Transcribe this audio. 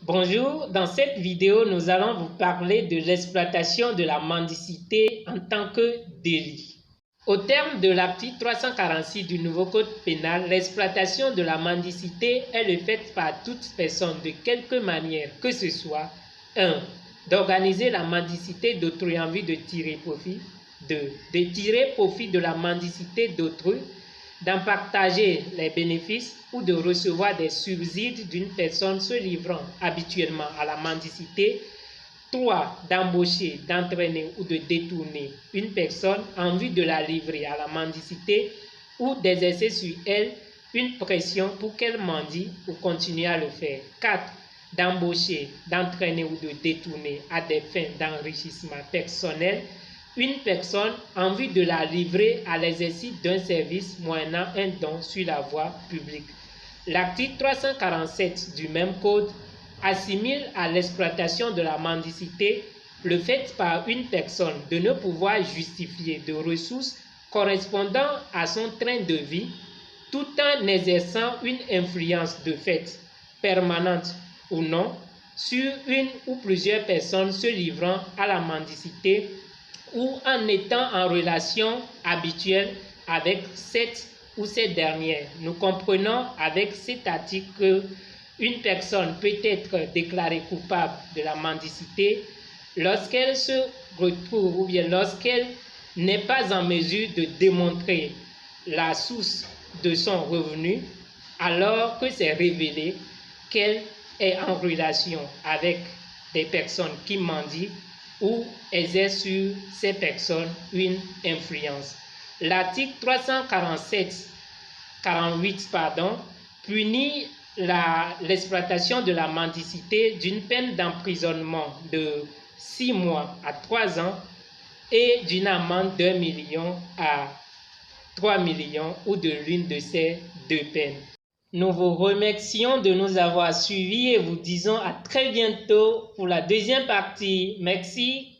Bonjour, dans cette vidéo, nous allons vous parler de l'exploitation de la mendicité en tant que délit. Au terme de l'article 346 du nouveau code pénal, l'exploitation de la mendicité est le fait par toute personne de quelque manière que ce soit 1. D'organiser la mendicité d'autrui en vue de tirer profit. 2. De tirer profit de la mendicité d'autrui, d'en partager les bénéfices ou de recevoir des subsides d'une personne se livrant habituellement à la mendicité. 3. D'embaucher, d'entraîner ou de détourner une personne en vue de la livrer à la mendicité ou d'exercer sur elle une pression pour qu'elle mendie ou continue à le faire. 4. D'embaucher, d'entraîner ou de détourner à des fins d'enrichissement personnel une personne en vue de la livrer à l'exercice d'un service moyennant un don sur la voie publique. L'article 347 du même code assimile à l'exploitation de la mendicité le fait par une personne de ne pouvoir justifier de ressources correspondant à son train de vie tout en exerçant une influence de fait, permanente ou non, sur une ou plusieurs personnes se livrant à la mendicité ou en étant en relation habituelle avec cette ou ces dernières. Nous comprenons avec cet article qu'une personne peut être déclarée coupable de la mendicité lorsqu'elle se retrouve ou bien lorsqu'elle n'est pas en mesure de démontrer la source de son revenu alors que c'est révélé qu'elle est en relation avec des personnes qui mendient ou exerce sur ces personnes une influence. L'article 348 punit l'exploitation de la mendicité d'une peine d'emprisonnement de 6 mois à 3 ans et d'une amende d'1 million à 3 millions ou de l'une de ces deux peines. Nous vous remercions de nous avoir suivis et vous disons à très bientôt pour la deuxième partie. Merci.